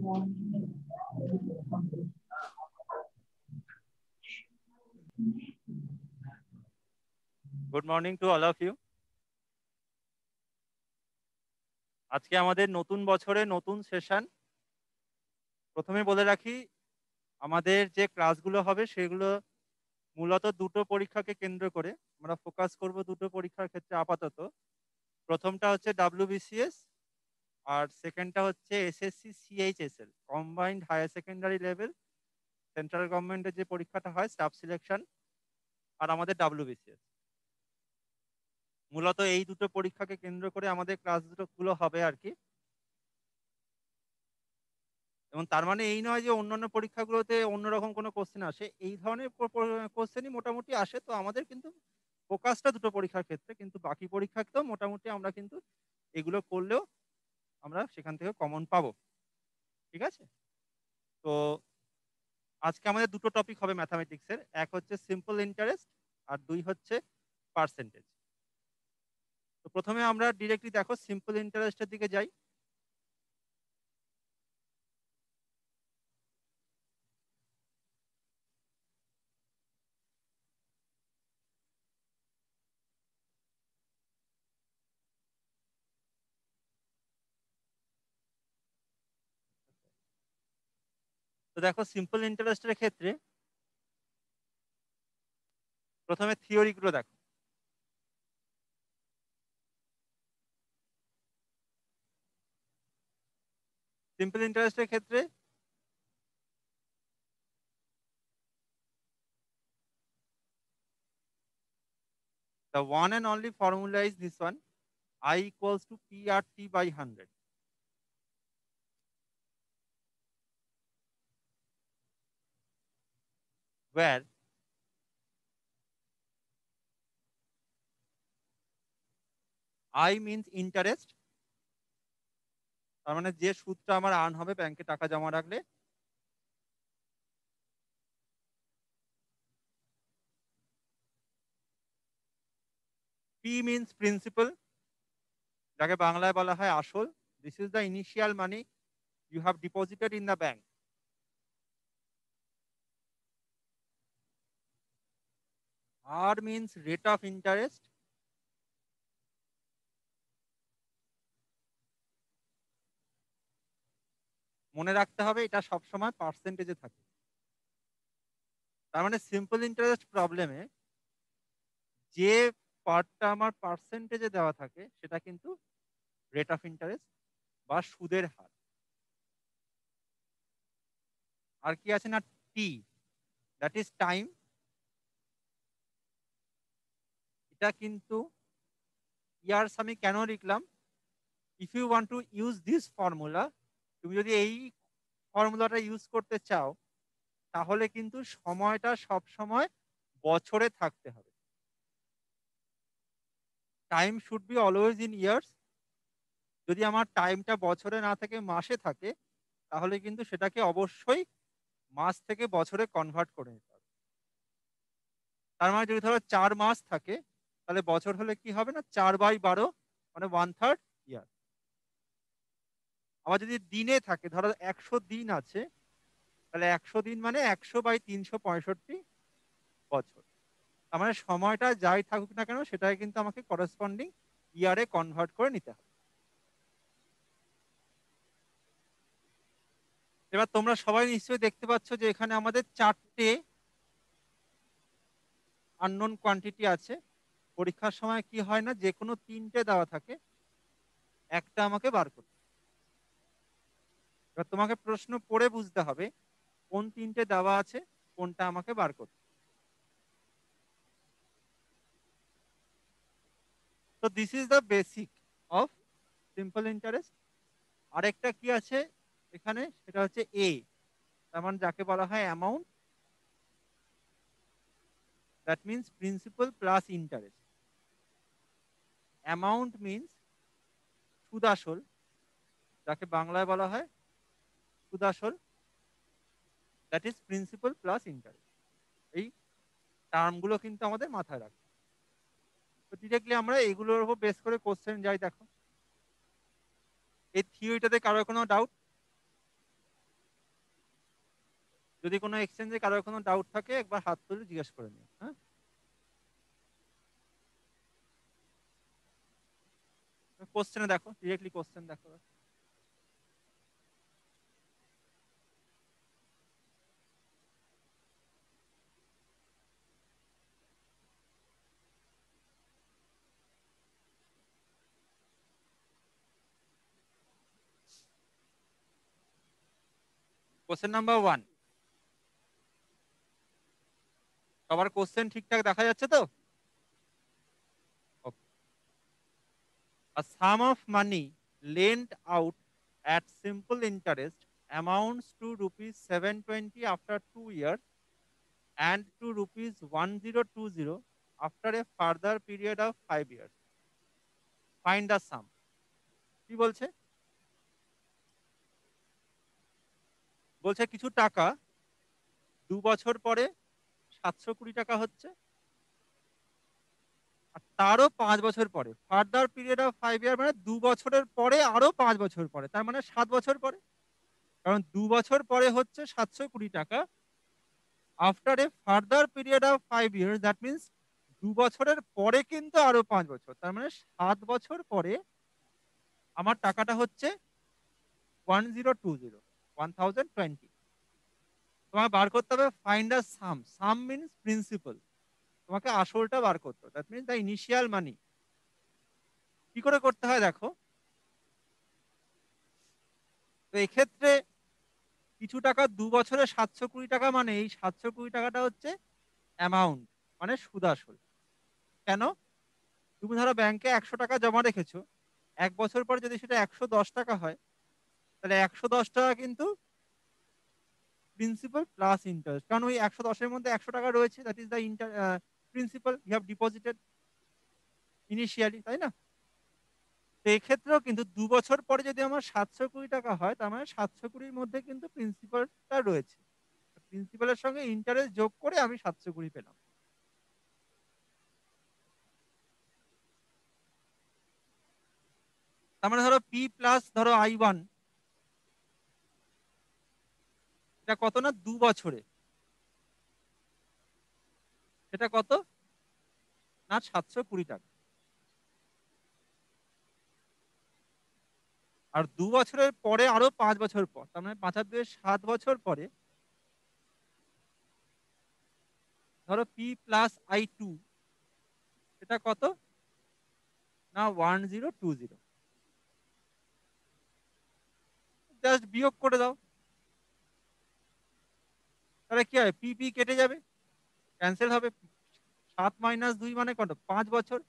Good morning to all of you. আজকে আমাদের নতুন বছরে নতুন সেশন। প্রথমে বলে রাখি, আমাদের যে ক্লাসগুলো হবে সেগুলো মূলত দুটো পরীক্ষাকে কেন্দ্র করে আমরা ফোকাস করব। দুটো পরীক্ষার ক্ষেত্রে আপাতত প্রথমটা হচ্ছে WBCS আর সেকেন্ডটা হচ্ছে SSC CHSL, combined higher secondary level central গভর্নমেন্টের যে পরীক্ষাটা হয়, স্টাফ সিলেকশন, আর আমাদের WBCS। মূলত এই দুটো পরীক্ষাকে কেন্দ্র করে আমাদের ক্লাসগুলো হবে আর কি। এবং তার মানে এই নয় যে অন্যান্য পরীক্ষাগুলোতে অন্যরকম কোনো কোশ্চেন আসে, এই ধরনের কোশ্চেনই মোটামুটি আসে। তো আমাদের কিন্তু ফোকাসটা দুটো পরীক্ষার ক্ষেত্রে, কিন্তু বাকি পরীক্ষাতেও মোটামুটি আমরা কিন্তু এগুলো করলেও আমরা সেখান থেকে কমন পাবো। ঠিক আছে? তো আজকে আমাদের দুটো টপিক হবে ম্যাথামেটিক্সের, এক হচ্ছে সিম্পল ইন্টারেস্ট আর দুই হচ্ছে পার্সেন্টেজ। তো প্রথমে আমরা ডিরেক্টলি দেখো সিম্পল ইন্টারেস্টের দিকে যাই। তো দেখো সিম্পল ইন্টারেস্টের ক্ষেত্রে প্রথমে থিওরিগুলো দেখো। সিম্পল ইন্টারেস্টের ক্ষেত্রে the one and only formula is this one: I equals to PRT by 100, where I means interest, তার মানে যে সুদটা আমার আর্ন হবে ব্যাংকে টাকা জমা রাখলে। P means principal, যাকে বাংলায় বলা হয় আসল। This is the initial money you have deposited in the bank. R means rate of interest, মনে রাখতে হবে এটা সবসময় পার্সেন্টেজে থাকে। তার মানে সিম্পল ইন্টারেস্ট প্রবলেমে যে পার্টটা আমার পার্সেন্টেজে দেওয়া থাকে সেটা কিন্তু রেট অফ ইন্টারেস্ট বা সুদের হার। আর কি আছে না, টি, দ্যাট ইজ টাইম। এটা কিন্তু ইয়ার্স আমি কেন লিখলাম, if you want to use this formula, তুমি যদি এই ফর্মুলাটা ইউজ করতে চাও তাহলে কিন্তু সময়টা সব সময় বছরে থাকতে হবে। Time should be always in years. যদি আমার টাইমটা বছরে না থেকে মাসে থাকে তাহলে কিন্তু সেটাকে অবশ্যই মাস থেকে বছরে কনভার্ট করে নিতে হবে। তার মানে যদি ধরো 4 মাস থাকে তাহলে বছর হলে কি হবে না, 4/12, মানে 1/3 ইয়ার। আবার যদি দিনে থাকে, ধরো 100 দিন আছে, তাহলে 100 দিন মানে 100/365 বছর। তার মানে সময়টা যাই থাকুক না কেন সেটাকে কিন্তু আমাকে করেসপন্ডিং ইয়ারে কনভার্ট করে নিতে হবে। এবার তোমরা সবাই নিশ্চয়ই দেখতে পাচ্ছ যে এখানে আমাদের 4টে আননোন কোয়ান্টিটি আছে। পরীক্ষার সময় কি হয় না, যে কোনো 3টে দেওয়া থাকে, একটা আমাকে বার করতে হবে। এবার তোমাকে প্রশ্ন পড়ে বুঝতে হবে কোন 3টে দেওয়া আছে, কোনটা আমাকে বার করতে হবে। তো this is the basic of simple interest. আরেকটা কি আছে এখানে, সেটা হচ্ছে এ, তার মানে যাকে বলা হয় amount, that means principal plus interest. Amount means সুদাসল, যাকে বাংলায় বলা হয় সুদাসল, that is principal plus interest. এই টার্মগুলো কিন্তু আমাদের মাথায় রাখবে। তো ডিরেক্টলি আমরা এগুলোর উপর বেস করে কোশ্চেন যাই। দেখো এই থিওরিটাতে কারোর কোনো ডাউট? যদি কোনো এক্সচেঞ্জে কারোর কোনো ডাউট থাকে একবার হাত তুলে জিজ্ঞেস করে নিও। হ্যাঁ, কোশ্চেনে দেখো, ডিরেক্টলি কোশ্চেন দেখো। কোশ্চেন নাম্বার 1, সবার কোশ্চেন ঠিকঠাক দেখা যাচ্ছে তো? Okay. A sum of money lent out at simple interest amounts to rupees 720 after 2 years and to rupees 1020 after a further period of 5 years. Find the sum. কি বলছে? বলছে কিছু টাকা 2 বছর পরে 720 টাকা হচ্ছে, আর তারও 5 বছর পরে, ফার্দার পিরিয়ড অফ 5 ইয়ার মানে 2 বছরের পরে আরো 5 বছর পরে, তার মানে 7 বছর পরে। কারণ 2 বছর পরে হচ্ছে 720 টাকা, after a further period of 5 years, that means 2 বছরের পরে কিন্তু আরো 5 বছর, তার মানে 7 বছর পরে আমার টাকাটা হচ্ছে 1020, 1020। তোমাকে বার করতে হবে find a some. Some means principal, তোমাকে আসলটা বার করতে হবে, দ্যাট মিনস দ্য ইনিশিয়াল মানি। কি করে করতে হয় দেখো, তো এক্ষেত্রে কিছু টাকা 2 বছরে 720 টাকা, মানে এই 720 টাকাটা হচ্ছে অ্যামাউন্ট, মানে সুদ আসল। কেন? তুমি ধরো ব্যাংকে 100 টাকা জমা রেখেছো, 1 বছর পর যদি সেটা 110 টাকা হয়, তাহলে 110 টাকা কিন্তু প্রিন্সিপাল প্লাস ইন্টারেস্ট, কারণ ওই 110-এর মধ্যে 100 টাকা রয়েছে, that is the principal you have deposited initially, তাই না? তো এক্ষেত্রেও কিন্তু 2 বছর পরে যদি আমার 720 টাকা হয়, তার মানে 720-র মধ্যে কিন্তু প্রিন্সিপালটা রয়েছে, প্রিন্সিপালের সঙ্গে ইন্টারেস্ট যোগ করে আমি 720 পেলাম। তার মানে ধরো পি প্লাস ধরো I1, এটা কত না 2 বছরে, সেটা কত না 720 টাকা। আর 2 বছরের পরে আরো 5 বছর পর, তার মানে 5 আর 2 7 বছর পরে ধরো পি প্লাস I2, এটা কত না 1020। জাস্ট বিয়োগ করে দাও, তাহলে কি হবে, পি পি কেটে যাবে, ক্যান্সেল হবে। 7 - 2 মানে কত, 5 বছর।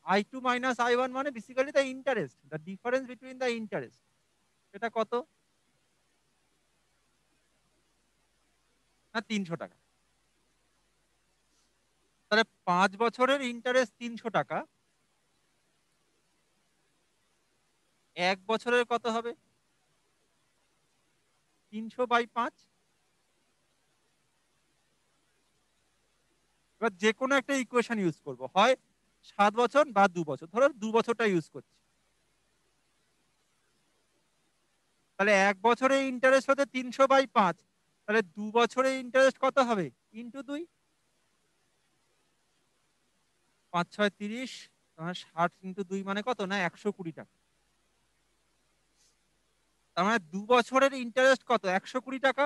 I2 - I1 মানে basically the interest, the difference between the interest, এটা কত না 300 টাকা। তাহলে 5 বছরের ইন্টারেস্ট 300 টাকা, 1 বছরের কত হবে 300/5। এবার যে কোনো একটা ইকুয়েশন ইউজ করব, হয় 7 বছর বা 2 বছর, ধরো 2 বছরটা ইউজ করছি। তাহলে 1 বছরে ইন্টারেস্ট হতে 300/5, তাহলে 2 বছরে ইন্টারেস্ট কত হবে × 2, 5 × 6 = 30, 60 × 2 মানে কত না 120 টাকা। তার মানে 2 বছরের ইন্টারেস্ট কত 120 টাকা।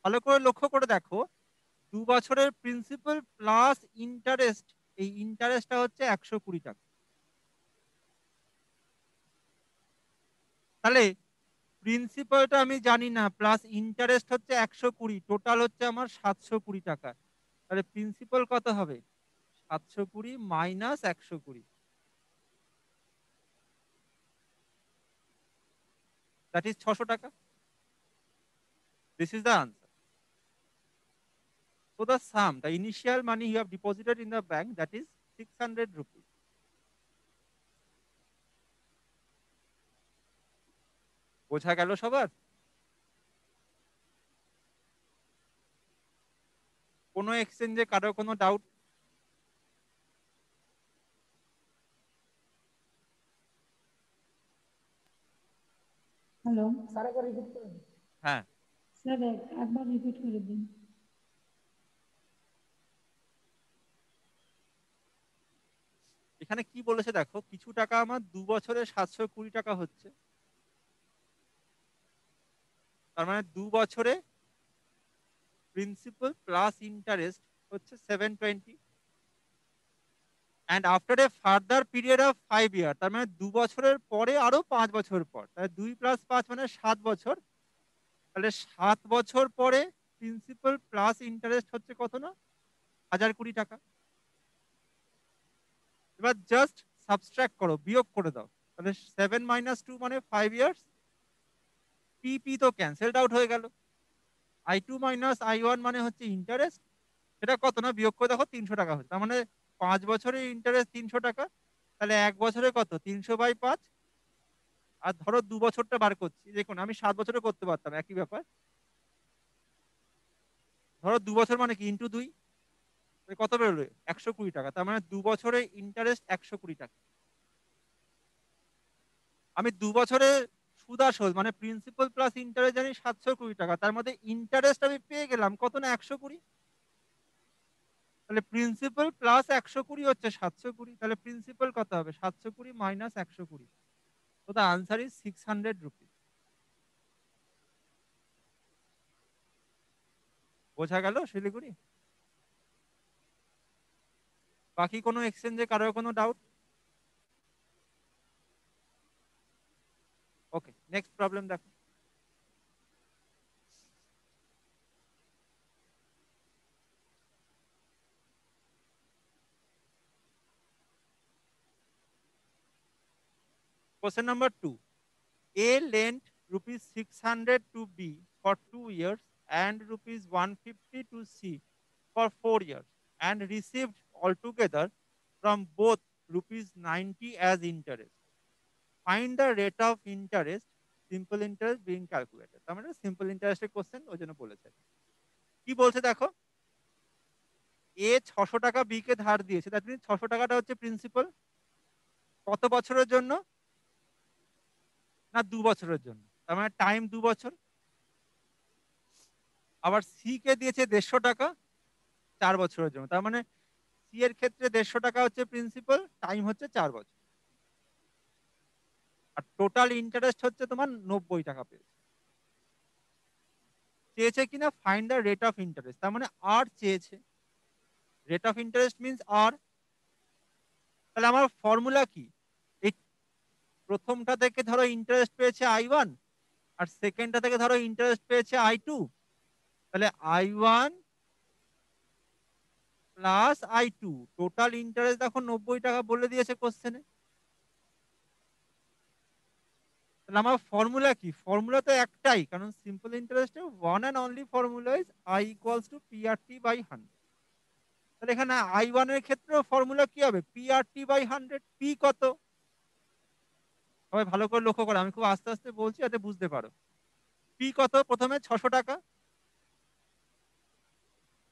ভালো করে লক্ষ্য করে দেখো, 2 বছরের প্রিন্সিপাল প্লাস ইন্টারেস্ট, এই ইন্টারেস্টটা হচ্ছে 120 টাকা। তাহলে প্রিন্সিপালটা আমি জানি না, প্লাস ইন্টারেস্ট হচ্ছে 120, টোটাল হচ্ছে আমার 720 টাকা। তাহলে প্রিন্সিপাল কত হবে 720 - 120, দ্যাট ইজ 600 টাকা। This is the answer. So the sum, the initial money you have deposited in the bank, that is 600 rupees. বোঝা গেল সবার? কোনো এক্সচেঞ্জে কারো কোনো ডাউট? হ্যালো, স্যার একবার রিপিট করুন। হ্যাঁ, স্যার একবার রিপিট করে দিন। এখানে কি বলেছে দেখো, কিছু টাকা আমার 2 বছরে 720 টাকা হচ্ছে, তার মানে 2 বছরে প্রিন্সিপাল প্লাস ইন্টারেস্ট হচ্ছে 720, and after a further period of 5 ইয়ার, তার মানে 2 বছরের পরে আরো 5 বছর পর, তাহলে 2 + 5 মানে 7 বছর, তাহলে 7 বছর পরে প্রিন্সিপাল প্লাস ইন্টারেস্ট হচ্ছে কত না 1020 টাকা। এবার জাস্ট সাবস্ট্রাক্ট করো, বিয়োগ করে দাও, তাহলে 7 - 2 মানে 5 ইয়ার্স, পি তো ক্যান্সেলড আউট হয়ে গেল, I2 - I1 মানে হচ্ছে ইন্টারেস্ট, সেটা কত না বিয়োগ করে দেখো 300 টাকা হচ্ছে, তার মানে 5 বছরের ইন্টারেস্ট 300 টাকা, তাহলে 1 বছরে কত 300/5, আর ধরো 2 বছরটা বার করছি, দেখুন আমি 7 বছরে করতে পারতাম একই ব্যাপার, ধরো 2 বছর মানে কি ইন্টু 2, কত বেরোলো 120 টাকা, তার মানে 2 বছরে ইন্টারেস্ট 120 টাকা। আমি 2 বছরে সুদ আসল মানে প্রিন্সিপাল প্লাস ইন্টারেস্ট জানি 720 টাকা, তার মধ্যে ইন্টারেস্ট আমি পেয়ে গেলাম কত না 120, তাহলে প্রিন্সিপাল প্লাস 120 হচ্ছে 720, তাহলে প্রিন্সিপাল কত হবে 720 - 120, তো দ্য আনসার ইজ 600 রুপিস। বোঝা গেল শিলিগুড়ি? বাকি কোনো এক্সচেঞ্জে কারোর কোনো ডাউট? ওকে, নেক্সট প্রবলেম দেখো। Question number 2. A lent rupees 600 to B for 2 years and rupees 150 to C for 4 years and received altogether from both rupees 90 as interest. Find the rate of interest, simple interest being calculated. তার মানে simple ইন্টারেস্টের question ওই জন্য বলেছে। কি বলছে দেখো, এ 600 টাকা বি কে ধার দিয়েছে, দ্যাট মিনস 600 টাকাটা হচ্ছে প্রিন্সিপাল, কত বছরের জন্য না 2 বছরের জন্য, তার মানে টাইম 2 বছর। আবার সি কে দিয়েছে 150 টাকা 4 বছরের জন্য, তার মানে সি এর ক্ষেত্রে 150 টাকা হচ্ছে প্রিন্সিপাল, টাইম হচ্ছে 4 বছর, আর টোটাল ইন্টারেস্ট হচ্ছে তোমার 90 টাকা পেয়েছে। চেয়েছে কিনা find the rate of interest, তার মানে আর চেয়েছে, রেট অফ ইন্টারেস্ট মিনস আর, তাহলে আমার ফর্মুলা কি, এই প্রথমটা থেকে ধরো ইন্টারেস্ট পেয়েছে I1, আর সেকেন্ডটা থেকে ধরো ইন্টারেস্ট পেয়েছে I2, তাহলে I1 plus I2, total interest দেখো 90 টাকা বলে দিয়েছে কোশ্চেনে, তাহলে আমার ফর্মুলা কি, ফর্মুলা তো একটাই, কারণ সিম্পল ইন্টারেস্টে one and only formula is I = PR/100। তাহলে এখানে I1 এর ক্ষেত্রেও ফর্মুলা কি হবে PR/100, পি কত, সবাই ভালো করে লক্ষ্য করো, আমি খুব আস্তে আস্তে বলছি যাতে বুঝতে পারো। পি কত, প্রথমে 600 টাকা,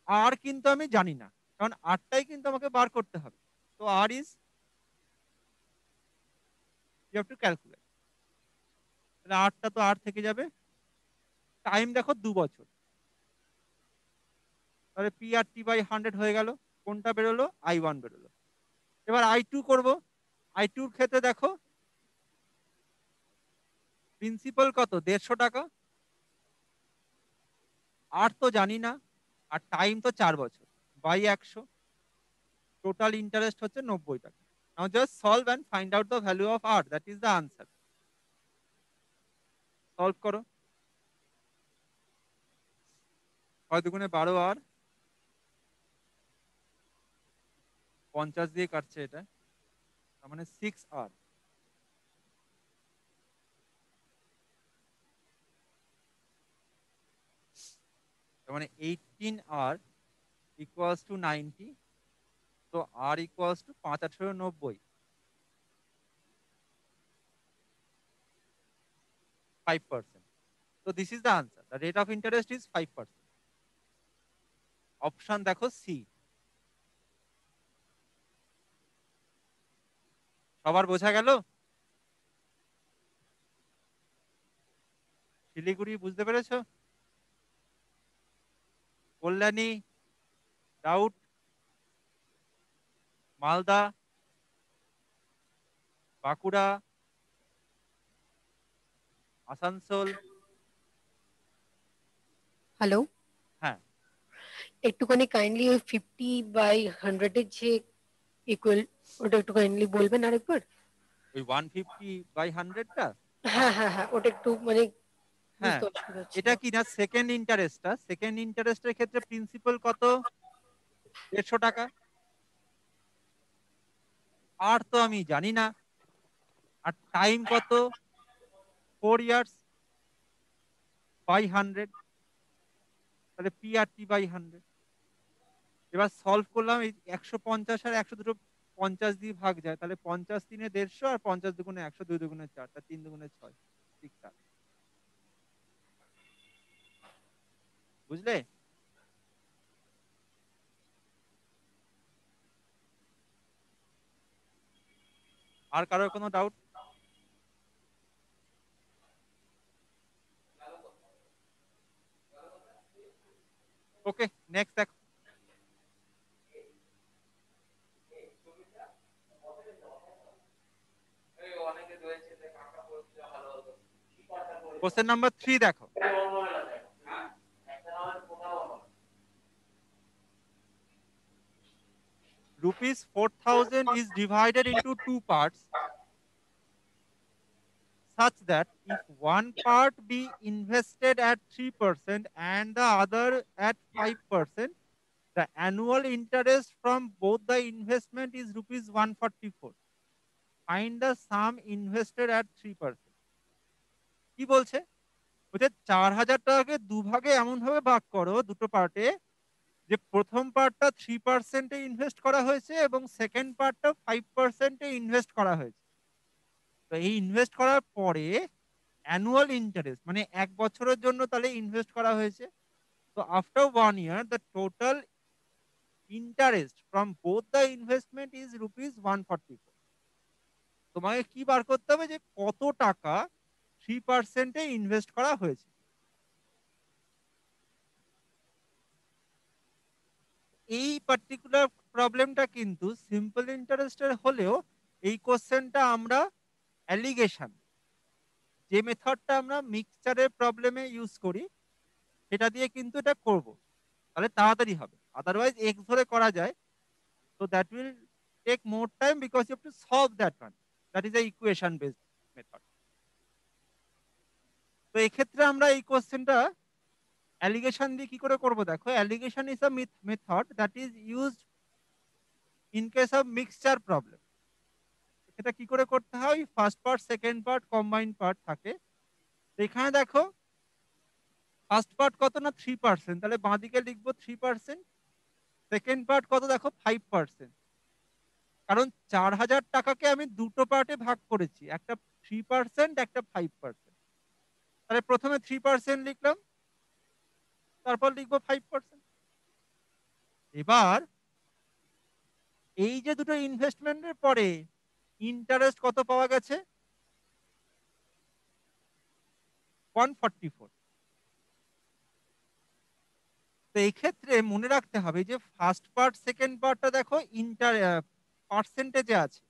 আর কিন্তু আমি জানি না, কারণ আরটাই কিন্তু আমাকে বার করতে হবে, তো R is you have to calculate, তাহলে আরটা তো আর থেকে যাবে, টাইম দেখো 2 বছর, তাহলে PR/100 হয়ে গেল, কোনটা বেরোলো I1 বেরোলো। এবার I2 করবো, I2 ক্ষেত্রে দেখো প্রিন্সিপাল কত 150 টাকা, আর তো জানি না, আর টাইম তো 4 বছর, বাই 100, টোটাল ইন্টারেস্ট হচ্ছে 90 টাকা। Now just solve and find out the value of R, that is the answer. Solve করো, 6×2 = 12, আর 50 দিয়ে কাটছে এটা, তার মানে 6 আর, তার মানে 18 আর ইকুয়ালস টু 90, তো আর equals two 5×18 = 90, 5%. So this is the answer. The rate of interest is 5%. Option দেখো সি। সবার বোঝা গেল? শিলিগুড়ি বুঝতে পেরেছো? কল্যাণী, ডাউট, মালদা, বাঁকুড়া, আসানসোল। হ্যালো, হ্যাঁ, একটুখানি কাইন্ডলি ওই 50/100 এর যে ইকুয়াল, ওটা একটু কাইন্ডলি বলবেন আরেকবার। ওই 150/100টা। হ্যাঁ হ্যাঁ হ্যাঁ, ওটা একটু মানে হ্যাঁ, বুঝতে অসুবিধা হচ্ছে এটা না। কি না সেকেন্ড ইন্টারেস্টের ক্ষেত্রে প্রিন্সিপাল কত? 150 টাকা। আর তো আমি জানি না। আর টাইম কত? 4 ইয়ার্স বাই 100, তাহলে PRT/100। এবার সলভ করলাম, এই 150 আর 100 দুটো 50 দিয়ে ভাগ যায়, তাহলে 50 3 150 আর 50 2 100, 2 2 4, 3 2 6, ঠিকঠাক। বুঝলে? আর কারোর কোনো ডাউট? ওকে, নেক্সট দেখো। কোশ্চেন নাম্বার 3 দেখো। Rupees 4,000 is divided into two parts such that if one part be invested at 3% and the other at 5%, the annual interest from both the investment is rupees 144. Find the sum invested at 3%. কি বলছে? বলছে 4,000 টাকাকে দুভাগে এমন ভাবে ভাগ করো, দুটো পার্টে, যে প্রথম পার্টটা 3%-এ ইনভেস্ট করা হয়েছে এবং সেকেন্ড পার্টটা 5%-এ ইনভেস্ট করা হয়েছে। তো এই ইনভেস্ট করার পরে অ্যানুয়াল ইন্টারেস্ট মানে 1 বছরের জন্য তাহলে ইনভেস্ট করা হয়েছে। তো after 1 year the total interest from both the investment is rupees 144। তোমাকে কি বার করতে হবে, যে কত টাকা 3%-এ ইনভেস্ট করা হয়েছে। এই পার্টিকুলার প্রবলেমটা কিন্তু সিম্পল ইন্টারেস্টের হলেও এই কোশ্চেনটা আমরা অ্যালিগেশন, যে মেথডটা আমরা মিক্সচারের প্রবলেমে ইউজ করি, সেটা দিয়ে কিন্তু এটা করব, তাহলে তাড়াতাড়ি হবে। আদারওয়াইজ এক্স ধরে করা যায়, তো that will take more time because you have to solve that one, that is a equation based method. তো এক্ষেত্রে আমরা এই কোশ্চেনটা অ্যালিগেশন দিয়ে কি করে করব দেখো। Allegation is a method that is used in case of mixture problem. এটা কি করে করতে হয়, first part second part combined part থাকে। তো এখানে দেখো ফার্স্ট পার্ট কত না 3%, তাহলে বাঁদিকে লিখবো 3%। সেকেন্ড পার্ট কত দেখো 5%, কারণ 4,000 টাকাকে আমি দুটো পার্টে ভাগ করেছি, একটা 3%, একটা 5%। তাহলে প্রথমে 3% লিখলাম, তারপর লিখবো 5%। এবার এই যে দুটো ইনভেস্টমেন্টের পরে ইন্টারেস্ট কত পাওয়া গেছে, 144। তো এই ক্ষেত্রে মনে রাখতে হবে যে ফার্স্ট পার্ট সেকেন্ড পার্টটা দেখো পার্সেন্টেজে আছে,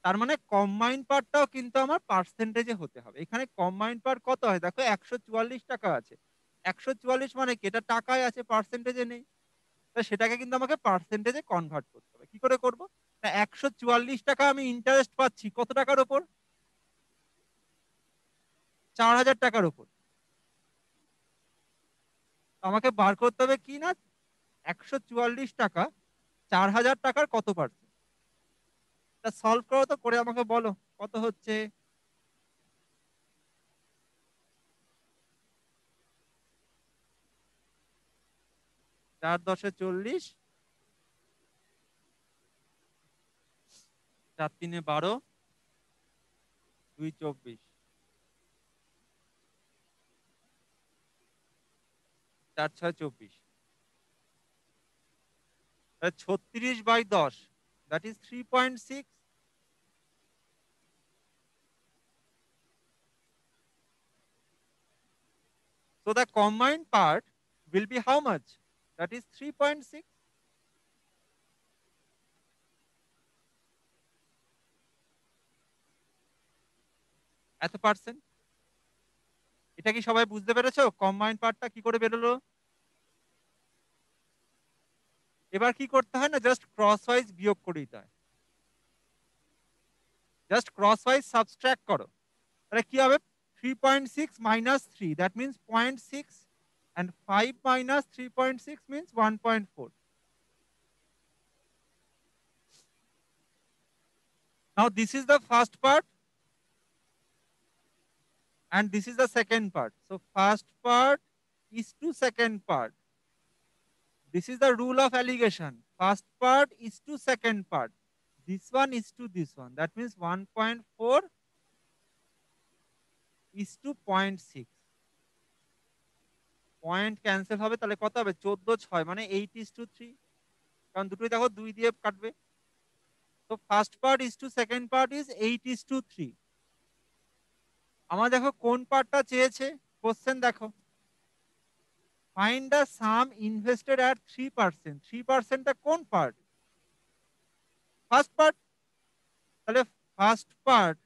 তার মানে কম্বাইন্ড পার্টটাও কিন্তু আমার পার্সেন্টেজে হতে হবে। এখানে কম্বাইন্ড পার্ট কত হয় দেখো, 144 টাকা আছে। 144 মানে কি, এটা টাকায় আছে, পার্সেন্টেজে নেই। তো সেটাকে কিন্তু আমাকে পার্সেন্টেজে কনভার্ট করতে হবে। কি করে করব না, 144 টাকা আমি ইন্টারেস্ট পাচ্ছি কত টাকার ওপর, 4,000 টাকার ওপর। আমাকে বার করতে হবে কি না, 144 টাকা 4,000 টাকার কত পার্সেন্ট। তা সলভ করো তো, করে আমাকে বলো কত হচ্ছে। 4 10 40, 4 3 12, 2 24, 4 6 24, 36/10, that is 3.6। So the combined part will be how much? That is 3.6. এত পার্সেন্ট। এটা কি সবাই বুঝতে পেরেছো কম্বাইন্ড পার্টটা কি করে বেরোলো? এবার কি করতে হয় না, জাস্ট ক্রস ওয়াইজ বিয়োগ করে দিতে হয়। জাস্ট ক্রস ওয়াইজ সাবস্ট্রাক্ট করো, তাহলে কি হবে? 3.6 minus 3, that means 0.6, and 5 minus 3.6 means 1.4. Now this is the first part and this is the second part. So first part is to second part. This is the rule of alligation. First part is to second part. This one is to this one. That means 1.4 is to 0.6. Point cancel হবে, তাহলে কত হবে? 14/6 মানে 8:3, কারণ দুটোই দেখো 2 দিয়ে কাটবে। তো first part is to second part is 8:3। আমার দেখো কোন পার্টটা চেয়েছে কোশ্চেন, দেখো find the sum invested at 3%। 3%টা কোন পার্ট? First part. তাহলে ফার্স্ট পার্ট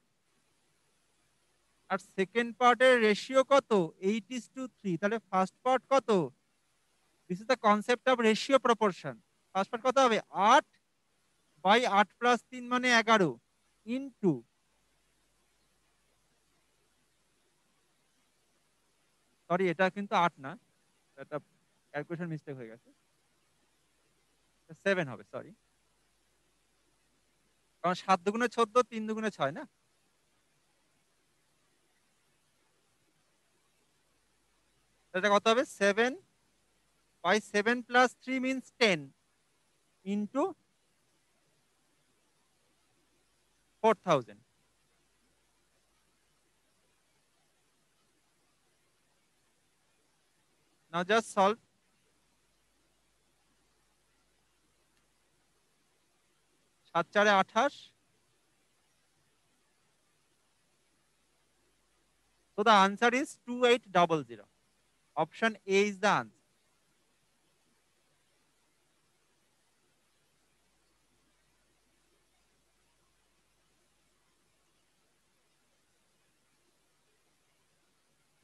আর সেকেন্ড পার্টের রেশিও কত? 8:3। তাহলে ফার্স্ট পার্ট কত? This is the concept of ratio proportion. First part কত হবে? 8/8 + 3 মানে 11 ইন্টু, সরি এটা কিন্তু 8 না, এটা ক্যালকুলেশন মিস্টেক হয়ে গেছে, 7 হবে, সরি, কারণ 7 দুগুণে 14, 3 দুগুণে 6 না। এটা কত হবে? 7/7 + 3 means 10 into 4000. Now just solve. 7 × 4 = 28. So the answer is 2800. Option A is the answer.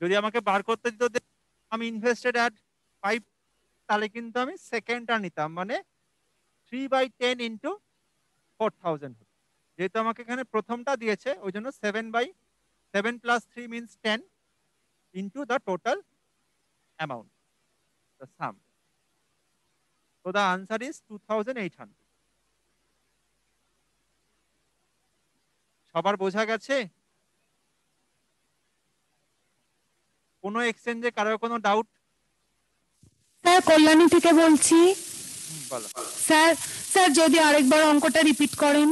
যদি আমাকে বার করতে দিত আমি ইনভেস্টেড অ্যাট 5, তাহলে কিন্তু আমি সেকেন্ডটা নিতাম, মানে 3/10 ইন্টু 4000 হতো। যেহেতু আমাকে এখানে প্রথমটা দিয়েছে ওই জন্য 7/7 + 3 means 10 into the total amount, the sum. So the answer is 2800. সবার বোঝা গেছে? কোনো এক্সচেঞ্জে কারোর কোনো ডাউট? স্যার কল্যাণী থেকে বলছি। বলো। স্যার স্যার যদি আরেকবার অঙ্কটা রিপিট করেন।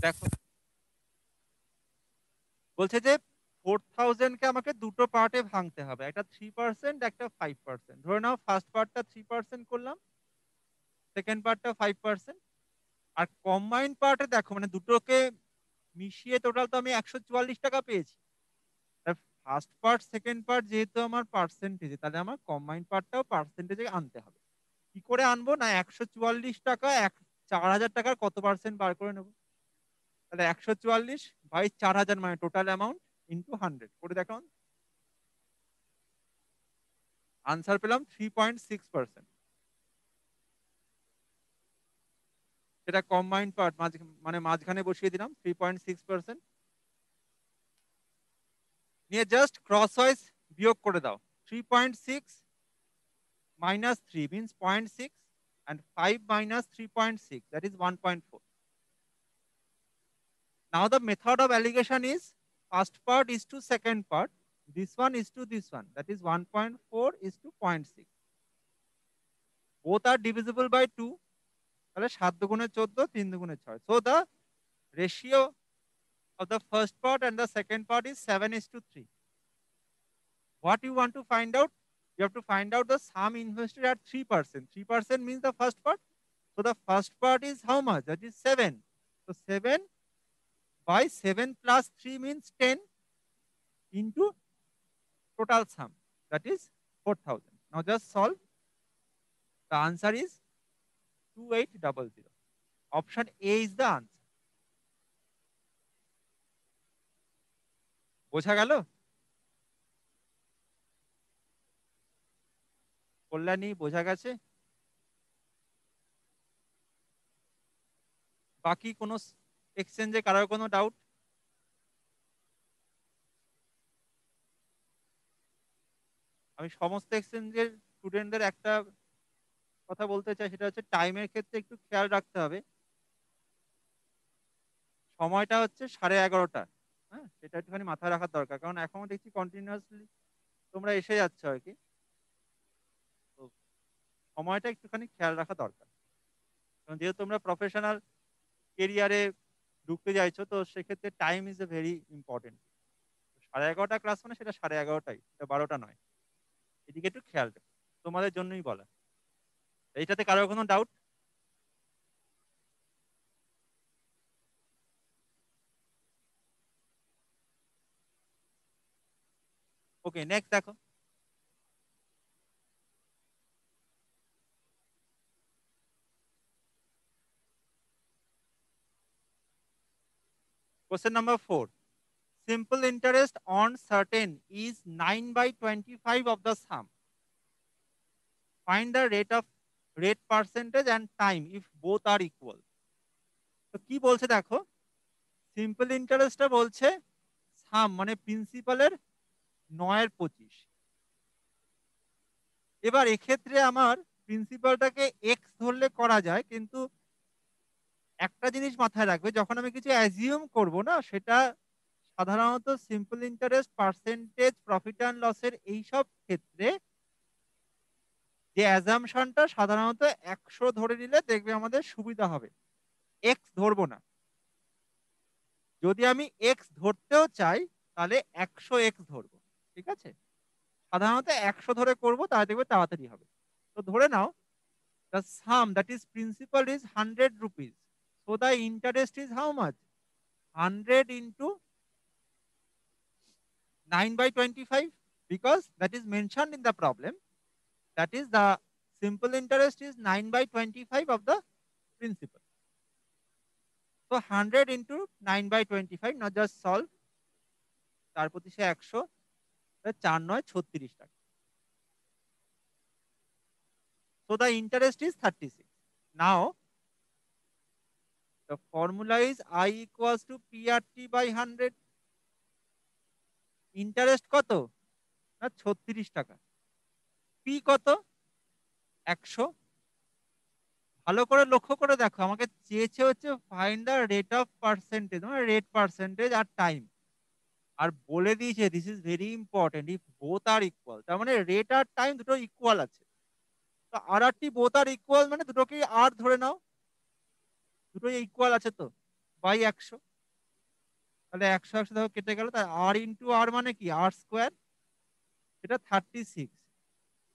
দেখো বলছে যে 4000 কে আমাকে দুটো পার্টে ভাঙতে হবে, একটা 3%, একটা 5%। ধরে নাও ফার্স্ট পার্টটা 3% করলাম, সেকেন্ড পার্টটা 5%। আর কম্বাইন্ড পার্টে দেখো মানে দুটোকে মিশিয়ে টোটাল তো আমি 144 টাকা পেয়েছি। ফার্স্ট পার্ট সেকেন্ড পার্ট যেহেতু আমার পার্সেন্টেজে, তাহলে আমার কম্বাইন্ড পার্টটাও পার্সেন্টেজে আনতে হবে। কি করে আনবো না, 144 টাকা 4000 টাকার কত পার্সেন্ট বার করে নেবো। তাহলে 144/4000 মানে টোটাল অ্যামাউন্ট ইন্টু 100 করে দেখান। আনসার পেলাম 3.6%। সেটা কম্বাইন্ড পার্ট মানে মাঝখানে বসিয়ে দিলাম 3.6%। নিয়ে জাস্ট ক্রস ওয়াইজ বিয়োগ করে দাও। 3.6 minus 3 means 0.6 and 5 minus 3.6, that is 1.4. Now the method of alligation is first part is to second part, this one is to this one, that is 1.4 is to 0.6. Both are divisible by 2, তাহলে 7 দুগুণে 14, 3 দুগুণে 6। So the ratio of the first part and the second part is 7:3. What you want to find out? You have to find out the sum invested at 3%. 3% means the first part. So the first part is how much? That is 7. So 7/7 + 3 means 10 into total sum. That is 4,000. Now just solve. The answer is 2800. Option A is the answer. বোঝা গেল? কল্যাণী বোঝা গেছে? বাকি কোনো এক্সচেঞ্জে কারোর কোনো doubt? আমি সমস্ত এক্সচেঞ্জের স্টুডেন্টদের একটা কথা বলতে চাই, সেটা হচ্ছে টাইমের ক্ষেত্রে একটু খেয়াল রাখতে হবে। সময়টা হচ্ছে 11:30। হ্যাঁ, সেটা একটুখানি মাথায় রাখার দরকার, কারণ এখনো দেখছি কন্টিনিউয়াসলি তোমরা এসে যাচ্ছ আর কি। তো সময়টা একটুখানি খেয়াল রাখা দরকার, কারণ যেহেতু তোমরা প্রফেশনাল কেরিয়ারে ঢুকতে চাইছো, তো সেক্ষেত্রে time is a very important. 11:30 class মানে সেটা 11:30টাই, সেটা 12টা নয়। এদিকে একটু খেয়াল রাখো, তোমাদের জন্যই বলা। এইটাতে কারোর কোনো ডাউট? ওকে, নেক্সট দেখো। Question number 4. Simple interest on certain is 9/25 of the sum. Find the rate percentage and time if both are equal. তো কি বলছে দেখো, সিম্পল ইন্টারেস্টটা বলছে সাম মানে প্রিন্সিপালের 9/25। এবার এক্ষেত্রে আমার প্রিন্সিপালটাকে এক্স ধরলে করা যায়, কিন্তু একটা জিনিস মাথায় রাখবে, যখন আমি কিছু অ্যাজিউম করব না, সেটা সাধারণত simple interest, percentage, profit and লসের এইসব ক্ষেত্রে যে অ্যাজামশনটা সাধারণত 100 ধরে নিলে দেখবে আমাদের সুবিধা হবে। এক্স ধরবো না। যদি আমি এক্স ধরতেও চাই তাহলে 100x ধরবো, ঠিক আছে? সাধারণত 100 ধরে করবো, তাহলে দেখবে তাড়াতাড়ি হবে। তো ধরে নাও the sum that is principal is 100 rupees, so the interest is how much? 100 into 9/25, because that is mentioned in the problem. That is, the simple interest is 9/25 of the principal. So 100 into 9/25, now just solve. তার প্রতি সে 100, 4×9 = 36 টাকা। So the interest is 36. Now the formula is I equals to PRT by 100. Interest কত? না 36 টাকা। P কত? 100। ভালো করে লক্ষ্য করে দেখো, আমাকে চেয়েছে হচ্ছে find the rate of percentage, মানে রেট পার্সেন্টেজ আর টাইম। আর বলে দিয়েছে this is very important, if both are equal, তার মানে রেট আর টাইম দুটো ইকুয়াল আছে। তো আর টি বোথ আর ইকুয়াল মানে দুটোকেই আর ধরে নাও, দুটোই ইকুয়াল আছে, তো বাই 100। তাহলে 100 দেখো কেটে গেল, তাই আর ইন্টু আর মানে কি? আর স্কোয়ার, এটা 36।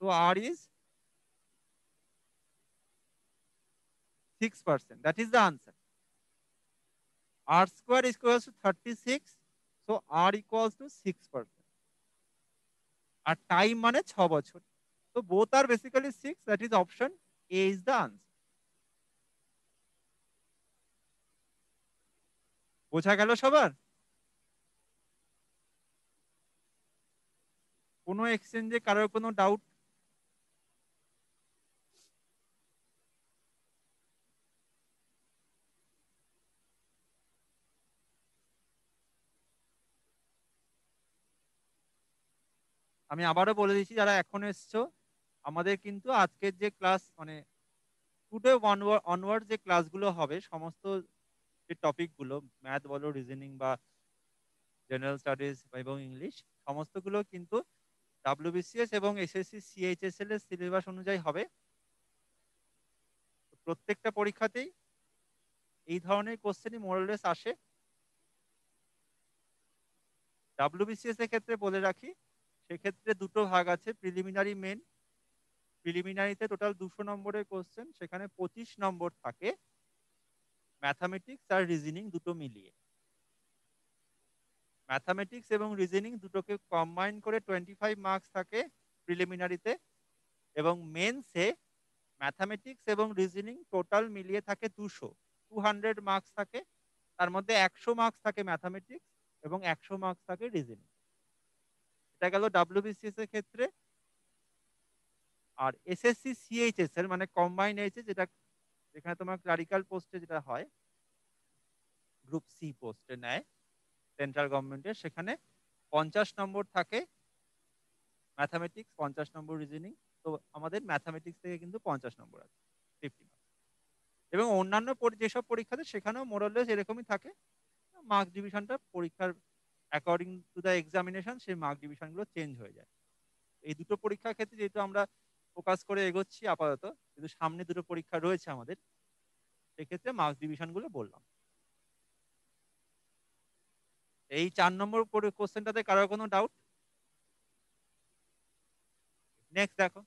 তো R is 6%, that is the answer. R square equals to 36, so R equals to 6%। আর টাইম মানে 6 বছর। তো both R basically 6, that is option A is the answer. বোঝা গেল সবার? কোনো এক্সচেঞ্জে কারোর কোনো ডাউট? আমি আবারও বলে দিচ্ছি, যারা এখন এসছো, আমাদের কিন্তু আজকের যে ক্লাস, মানে টুডে অনওয়ার্ড যে ক্লাসগুলো হবে, সমস্ত যে টপিকগুলো, ম্যাথ বলো, রিজনিং বা জেনারেল স্টাডিজ এবং ইংলিশ, সমস্তগুলো কিন্তু WBCS এবং SSC CHSL এর সিলেবাস অনুযায়ী হবে। প্রত্যেকটা পরীক্ষাতেই এই ধরনের কোশ্চেনই মোরালেস আসে। WBCS এর ক্ষেত্রে বলে রাখি, সেক্ষেত্রে দুটো ভাগ আছে, প্রিলিমিনারি, মেন। প্রিলিমিনারিতে টোটাল 200 নম্বরের কোশ্চেন, সেখানে 25 নম্বর থাকে ম্যাথামেটিক্স আর রিজনিং দুটো মিলিয়ে। ম্যাথামেটিক্স এবং রিজনিং দুটোকে কম্বাইন করে 25 মার্কস থাকে প্রিলিমিনারিতে, এবং মেন্সে ম্যাথামেটিক্স এবং রিজনিং টোটাল মিলিয়ে থাকে 200 মার্কস থাকে। তার মধ্যে 100 মার্কস থাকে ম্যাথামেটিক্স এবং 100 মার্কস থাকে রিজনিং। এটা গেল WBCS এর ক্ষেত্রে। আর SSC CHS এর মানে কম্বাইন্ড এইচএস, যেখানে তোমার ক্লারিক্যাল পোস্টে যেটা হয়, গ্রুপ সি পোস্টে নেয় সেন্ট্রাল গভর্নমেন্টের, সেখানে 50 নম্বর থাকে ম্যাথামেটিক্স, 50 নম্বর রিজনিং। তো আমাদের ম্যাথামেটিক্স থেকে কিন্তু 50 নম্বর আছে, 50 মার্কস। এবং অন্যান্য যেসব পরীক্ষাতে সেখানেও মোরাললেস এরকমই থাকে, মার্কস ডিভিশনটা পরীক্ষার অ্যাকর্ডিং টু দ্য এক্সামিনেশন সেই মার্ক ডিভিশনগুলো চেঞ্জ হয়ে যায়। এই দুটো পরীক্ষার ক্ষেত্রে যেহেতু আমরা ফোকাস করে এগোচ্ছি আপাতত, কিন্তু সামনে দুটো পরীক্ষা রয়েছে আমাদের, সেক্ষেত্রে মার্কস ডিভিশনগুলো বললাম। এই 4 নম্বর কোশ্চেনটাতে কারোর কোনো ডাউট? নেক্সট দেখো।